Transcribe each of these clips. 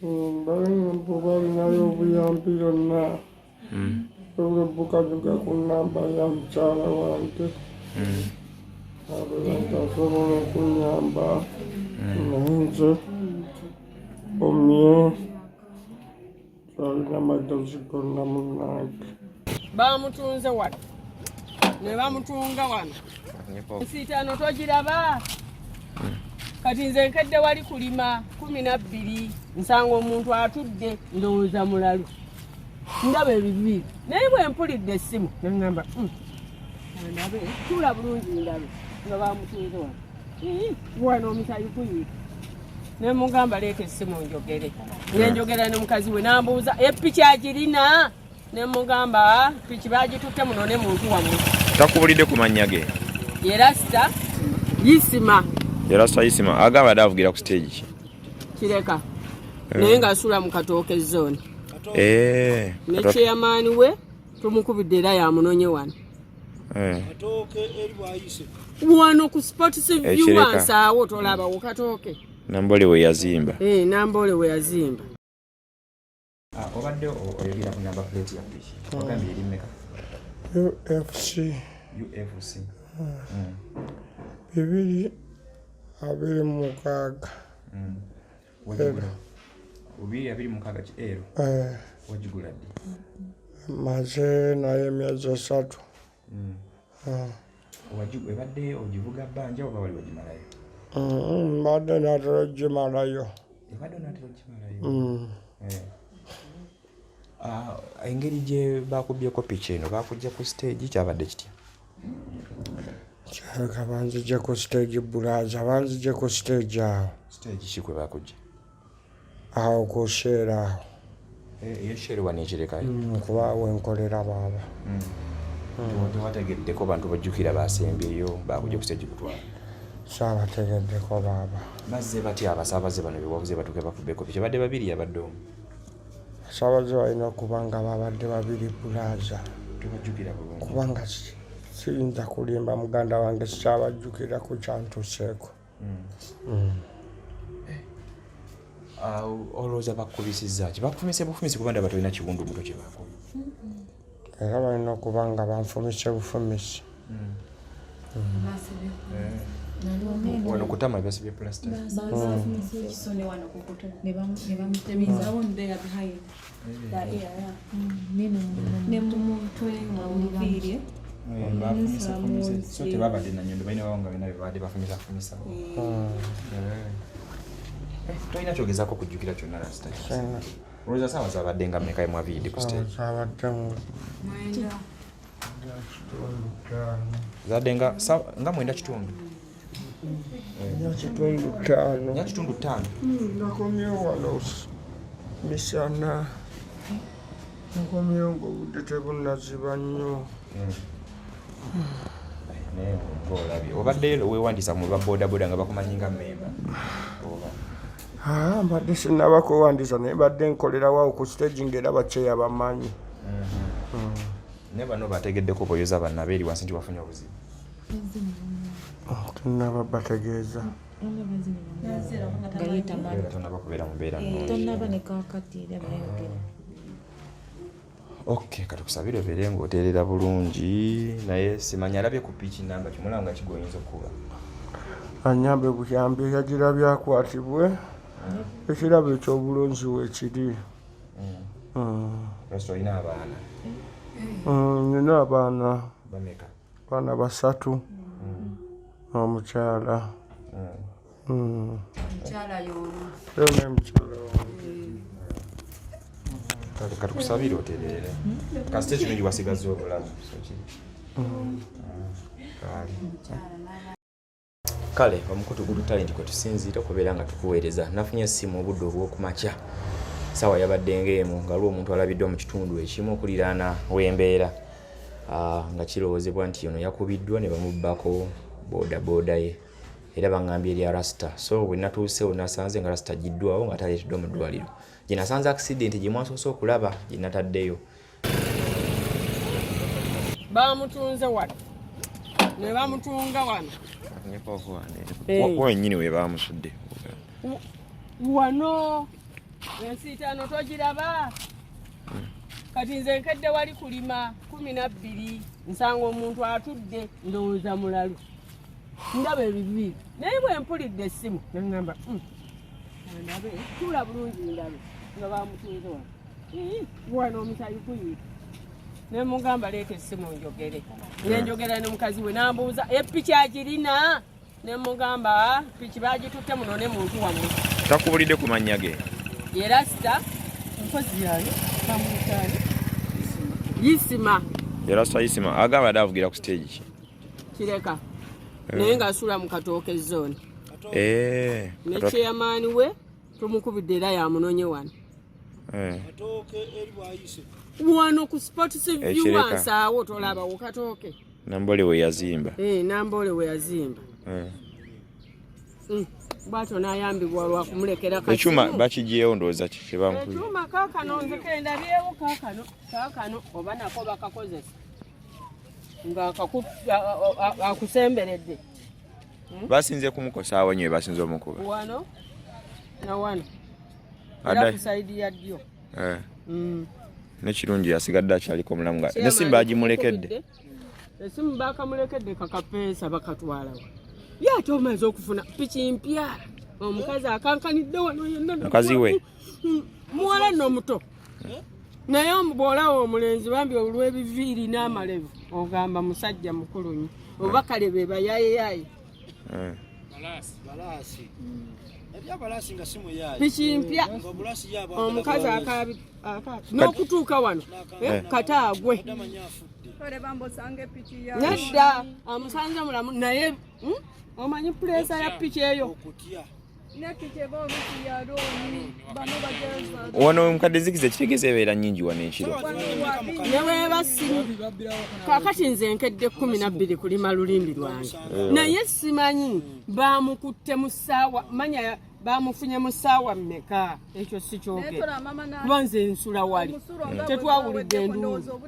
balinayo obuyambi yonna olwebukajuga ku nnamba ya mukyala wange abantu asobola okunyamba naye nze omye alina magezi gonna munnange bamutunze wano ne bamutunga wano nsiitaano togiraba kati nze nkedde wali kulima 12 nsanga omuntu atudde ndowooza mulalu ndaba ebibiri naye bwe mpulidde essimu neŋŋamba ndabe tuula bulungi ndabe nga bamutunze wano wano omusayi kuyiika ne mugamba leeta essimu njogere nenjogera ne mukazi we nambuuza epiki agirina ne mugamba piki bagitutte muno ne muntu wamu takubulidde ku mannya ge ye Rasta Isma Rasta Isma agamba avugira ku stage ki kireka naye ng'asula mu katooke zone ne chairman we tumukubidde era yamunonye wano katooke eri bwayise wano ku sports viewers awo tolaba wo katooke Nambole we yazimba Nambole we yazimba obadde oyogera ku namba plate ya piki ogambye eri mmeka UFC 226 226 ero wagigula ddi maze naye emyezi 3 ebadde ogivuga bbanja oba wali wagimalayo mbadde natera ogimalayo engeri gye bakubyeko piki eno bakujja ku stage kyabadde kitya kyaleka banzije ku stage bulaza banzije ku stage awo stage ki kwe bakujja awo ku sheera awo iyo sheera wano ekirekayo kuba wenkolera baaba tewategeddeko bantu bajjukira basembyeyo bakujja ku stage kutwala saabategeddeko baaba bazze batya abasaabaze bano bewabuze batuke bakubbeko piki badde babiri yabadde omu abasaabaze balina okuba nga babadde babiri bulaza tebajjukira bulungi kubanga siyinza kulimba muganda wange sikyabajjukira ku kyantuseeko olowooza bakubisizza ki bakufumise bufumisi kuba ndaba tolina kiwundu muto kye bakuba era balina okuba nga banfumise bufumisi wano kutama byasibye plastic so tebabadde nanyondo balina bawo nga bena bebadde bafumisa tolina kyogezako kujjukira kyonna Rasta olowooza saawa zabadde nga mmeka mwaviidi ku stage zabaddemu zadde nga 9:5 5 nakomyewo wano misana nakomyewo ng'obudde tebunaziba nnyo naye ng'olabye obadde weewandiisa mu lwa bodaboda nga bakumanyi nga mmemba mbadde sinaba kwewandiisa naye badde nkolerawo ku stage ng'era bakyeya bamanyi ne bano bategeddeko boyoza bannabe eri wansi nti wafunye obuzibu tunaba bategeeza tonaba kubeera mu mbeera katukusabire obeere ng'oteerera bulungi naye simanya alabye ku piki namba kimulaba nga kigoyinza okuba anyambe buyambi yagirabye akwatibwe ekirabo ekyobulunzi weekiri olina abaana nina abaana bameka baana 3 n'omukyala katukusabire otereere kasite kirungi wasigaza obulamu kale omukutu gudu talenti kwe tusinziira okubeera nga tukuweereza nafunye essimu obudde obw'okumakya sawa yabadde ng'emu ngaliwo omuntu alabiddwa mu kitundu ekimu okuliraana w'embeera nga kirowoozebwa nti ono yakubiddwa ne bamubbako boda ye era baŋŋambye erya Rasta so bwe natuusewo nasanze nga Rasta giddwawo nga taleeteddwa mu ddwaliro gye nasanze accident gye mwasoose okulaba gye nataddeyo bamutunze wano ne bamutunga wano wennyini we bamusudde wano ensi 5 togiraba kati nze nkedde wali kulima 12 nsanga omuntu atudde ndowooza mulalu ndaba ebibiri naye bwe mpulidde essimu neŋŋamba ndabe tula bulungi ndabe nga bamutuuze wano omusayi kuyiika ne mugamba leeta essimu njogere nenjogera ne mukazi we nambuuza epiki agirina ne mugamba piki bagitutte muno ne muntu wammwe takubulidde ku mannya ge ye Rasta mpozi yayo bamuyitaani Isma ye Rasta Isma agamba adde avugira ku stage ki kireka naye ng'asula mu Katooke zone ne chairman we tumukubidde era yamunonye wano wano ku sports viewers awo tolaba wo Katooke Nambole we yazimba Nambole we yazimba bwato nayambibwa lwa kumulekera kasi ekyuma bakijeewo ndowooza kibamukubye ekyuma kaakano nze kendabyewo kaakano oba nako bakakozesa nga akusemberedde basinze kumukosa awo nyo basinze omukuba wano na wano era ku saidi ya ddyo nekirungi yasigadde akyaliko omulamu nga nesimba agimulekedde esimu bakamulekedde kakapeesa bakatwalawo yate omaze okufuna piki mpya omukazi akankanidde wano yenna mukazi we muwala n'omuto naye bw'olawo omulenzi bambi olw'ebiviiri n'amalevu ogamba musajja mukulu nnyo oba kale be bayayeyaye piki mpya omukazi n'okutuuka wano kataagwe nedda amusanze mulamu naye omanyi puleesa ya piki eyo wano mukadde zikiza ekitegeeza ebeera nnyingi wano ekiro neweeba simu kakati nze nkedde 12 kulima lulimbi lwange naye simanyi bamukutte mu ssaawa manya bamufunye mu ssaawa mmeka ekyo si kyogera kuba nze nsula wali tetwawulidde enduulu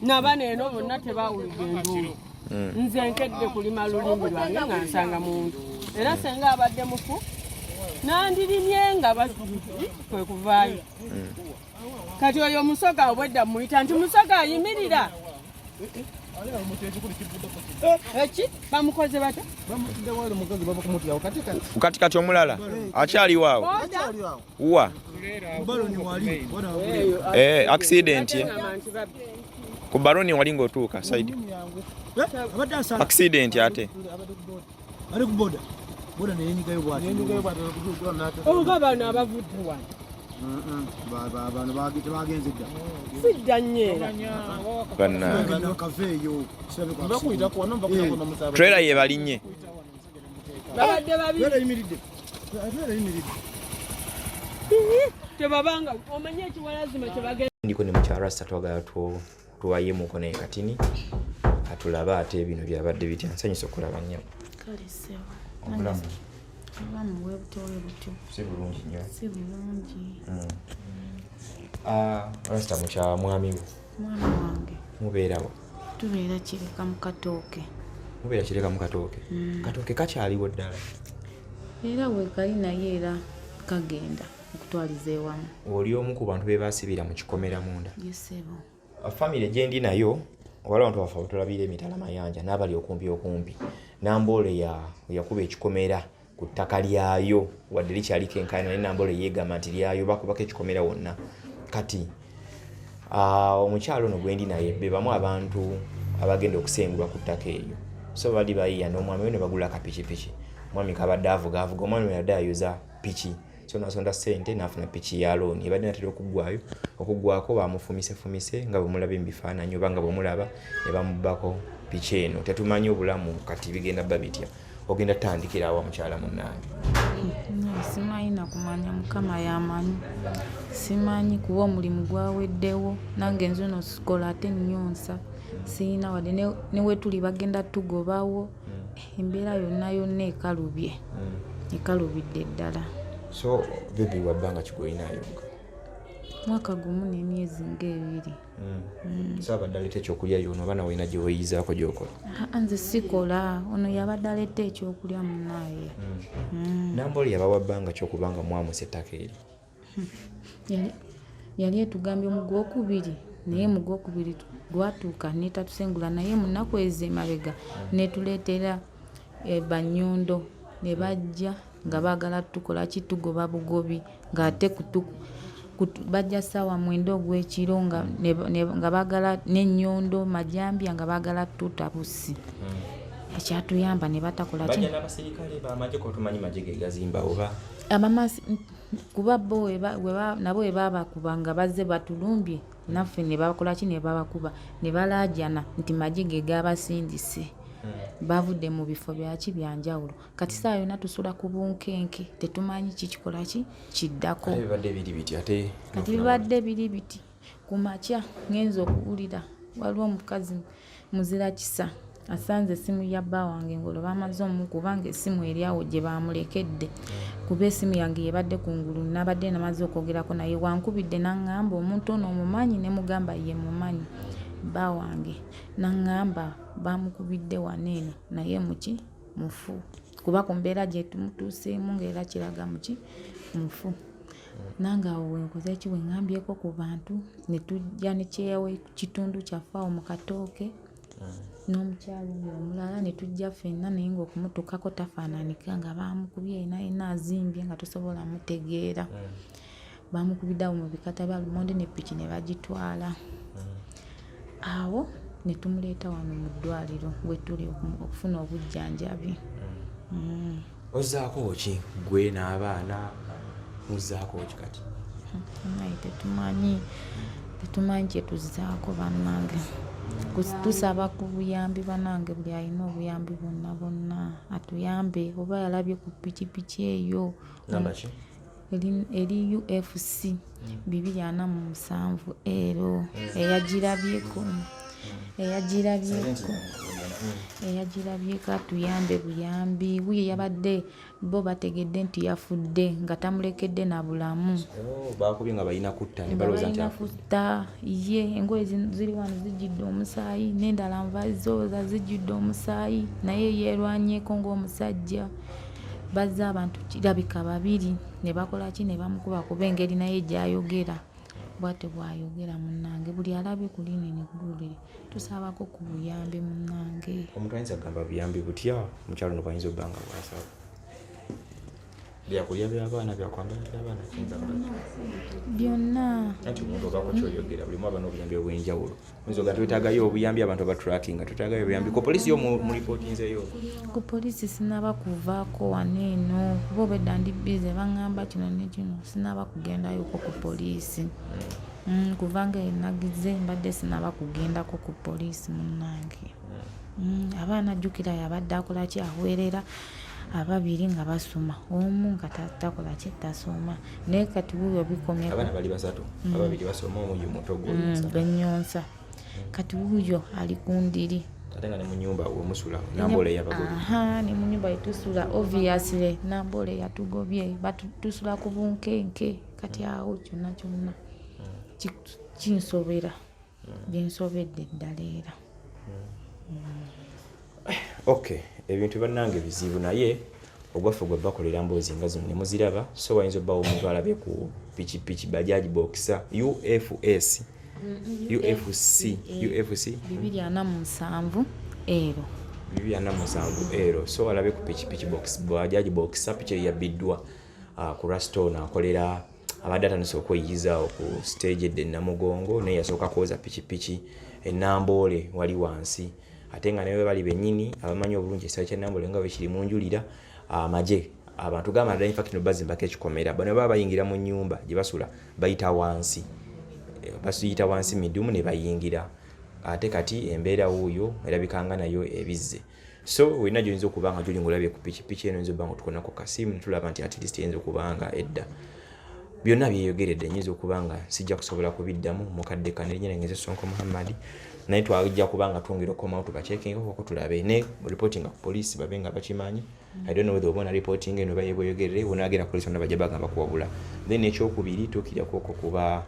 n'abaana eno bonna tebawulidde enduulu nze nkedde kulima lulimbi lwange nga nsanga muntu era senga abadde mufu nandirimye nga kwe kuvaayo kati oyo omusoga obwedda muyita nti musoga ayimirira eki bamukoze bata katikati omulala akyaliwaawo wa accident ku baroni wali ng'otuuka saidi accident ate ali ku boda neyenyigayo bwati oba bano abavudde wano bano bagenze dda sidda nnyeera trailer ye balinnye babadde babiri tebabanga omanye ekiwalazima kyebagenda ndiko ne Mukyaalawe Rasta twagala tuwayemuko naye katini atulaba ate bino byabadde bitya nsanyusa okulaba nnyo obulamu bwebutowe butyo si bulungi nnyo si bulungi Rasta mukyala mwami we mwana wange mubeerawo tubeera kireka mu Katooke mubeera kireka mu Katooke Katooke kakyaliwo ddala era wekali naye era kagenda okutwaliza ewamu oli omu ku bantu be baasibira mu kikomera munda yesebo famire gyendi nayo waliwo abantu bafa batulabira emitala mayanja n'abali okumpi Nambole yakuba ekikomera ku ttaka lyayo wadde likyaliko enkaayana naye Nambole yeegamba nti lyayo bakubako ekikomera wonna kati omukyalo ono gwendi naye be bamu abantu abagenda okusengulwa ku ttaka eyo so bali bayiya n'omwami we ne bagula kapikipiki omwami kabadde avuga omwami we yadde ayuza piki so nasonda ssente n'afuna piki ya looni ebadde natera okuggwako bamufumise nga bwe mulaba ebifaananyi oba nga bwe mulaba ne bamubbako piki eno tetumanyi obulamu kati bigenda bba bitya ogenda tutandikira awa mukyala munnange simanyi nakumanya mukama yamanyi simanyi kuba omulimu gwaweddewo nange nze no sikola ate nnyonsa siina wadde newe tuli bagenda tugobawo embeera yonna ekalubidde ddala so bebi wabbanga kigweyinayo mwaka gumu n'emyezi ng'ebiri saabadde aleta ekyokulya yono oba nawe olina gye weeyizaako gy'okola nze sikola ono yabadde aleta ekyokulya munaaye Nambole yabawa bbanga kyokubanga mwamusa ettaka eri yali etugambye mu gwokubiri naye mu gwokubiri gwatuuka netatusengula naye mu nnaku ezo emabega netuleetera Banyondo ne bajja nga baagala tukola ki tugoba bugobi ng'ate bajja ssaawa 9 ogw'ekiro nga baagala n'Ennyondo Majambya nga baagala tutabussi ekyatuyamba ne batakola ki n'abasirikale b'amagye ko tumanyi magye ge gazimba oba abamasi kuba bo nabo we baabakuba nga bazze batulumbye naffe ne bakola ki ne babakuba ne balaajana nti magye ge gaabasindise bavudde mu bifo byaki byanjawulo kati saa yonna tusula ku bunkenke tetumanyi kikikola ki kiddako kati bibadde biri biti ku makya ngenza okuwulira waliwo omukazi muzira kisa asanze essimu ya bba wange ngolo bamaze omukubanga essimu eryawo gye bamulekedde kuba essimu yange yebadde kungulu nabadde namaze okwogerako naye wankubidde naŋŋamba omuntu ono omumanyi ne mugamba ye mumanyi bba wange naŋŋamba bamukubidde waneeno naye muki mufu kuba ku mbeera gye tumutuuseemu ng'era kiraga muki mufu nange awo wenkoze eki weŋŋambyeko ku bantu ne tujja ne kyeyawo kitundu kyaffe awo mu Katooke n'omukyalo omulala ne tujja ffenna naye ng'okumutuukako tafaananika nga bamukubye yenna azimbye nga tosobola mutegeera bamukubidde awo mu bikata bya lumonde ne piki ne bagitwala awo ne tumuleeta wano mu ddwaliro we tuli okufuna obujjanjabi. Ozzaako ki gwe n'abaana muzzaako ki kati? Naye tetumanyi kye tuzzaako bannange. Tusaba ku buyambi bannange buli alina obuyambi bonna atuyambe oba yalabye ku pikipiki eyo. Namba ki? Eri UFC 247 ero eyagirabyeko atuyambe buyambi wuye yabadde bo bategedde nti yafudde nga tamulekedde na bulamu bakubye nga balina kutta ne balooza nti afutta ye engoye ziri wano zijjudde omusaayi n'endala nvazooza zijjudde omusaayi naye yeerwanyeeko ng'omusajja bazze abantu kirabika 2 ne bakola ki ne bamukuba kuba engeri naye gy'ayogera bwate bw'ayogera munnange buli alabye ku linene bululire tusabako ku buyambi munnange. Omuntu ayinza kugamba buyambi butya mukyalo no bwayinza obbanga bwasaba byakulya by'abaana byakwambala by'abaana byonna anti omuntu ovaako kyoyogera bulimu aba n'obuyambi obw'enjawulo oyinza oga twetaagayo obuyambi abantu abatrackinga twetaagayo obuyambi ku poliisi yo mulipootinzeyo ku poliisi sinaba kuvaako waneeno kuba obwedda ndi bize baŋŋamba kino ne kino sinaba kugendayoko ku poliisi kuvanga enagize mbadde sinaba kugendako ku poliisi munnange. Abaana jjukira yabadde akola ki aweerera 2 nga basoma omu nga takola ki tasoma naye kati wuyo bikomye abaana bali 3 2 basoma omuyo muto Benyonsa kati wuyo ali kundiri ate nga ne mu nnyumba omusula Namboole yabagobye ne mu nnyumba yetusula obviously Namboole yatugobye batusula ku bunkenke kati awo kyonna kinsobera byensobedde ddala era. Okay, ebintu bannange bizibu naye ogwaffe gwe bakolera mboozi nga zino ne muziraba so wayinza obbawo omuntu alabye ku pikipiki bajaji boxer UFC 247 ero so alabye ku pikipiki bajaji boxer piki yabbiddwa ku Rasta akolera abadde atandise okweyizaawo ku stage edde Namugongo naye yasooka kwoza pikipiki Namboole wali wansi ate nga naye bali bennyini abamanyi obulungi ekisawe kya Namboole nga bwe kiri mu njulira amagye abantu gamba naddala infact no bazimbako ekikomera bano baba bayingira mu nnyumba gye basula bayita wansi basuyita wansi midumu ne bayingira ate kati embeera wuuyo erabikanga nayo ebizze so wena gy'oyinza okuba nga gyoli ng'olabye ku pikipiki eno oyinza okuba nga tukonako kasimu netulaba nti at least eyinza okuba nga edda byonna byeyogeredde nyinza okuba nga sijja kusobola kubiddamu mukadde kanerinye ngenze Sonko Muhammad naye twajja kuba nga twongera okukomawo tubacekinga tulabe ne reportinga ku poliisi babe nga bakimanyi I don't know whether obona reporting eno bayebweyogerere bonagera poliisi bonna bajja bagamba kuwabula then ekyokubiri tuukirako okuba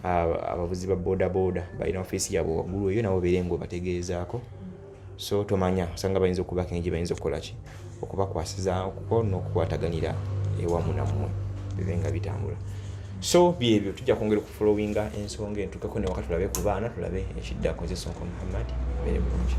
abavuzi ba boda balina ofiisi yaabwe waggulu eyo nabo beerengo bategeezaako so tomanya osanga bayinza okubaka engeri bayinza okukola ki okubakwasizaako n'okukwataganira ewamu nammwe bibe nga bitambula so byebyo tujja kwongera okufollowinga ensonga entukeko ne wakati tulabe ku baana tulabe ekiddako ze Sonko Muhammad bere bulungi.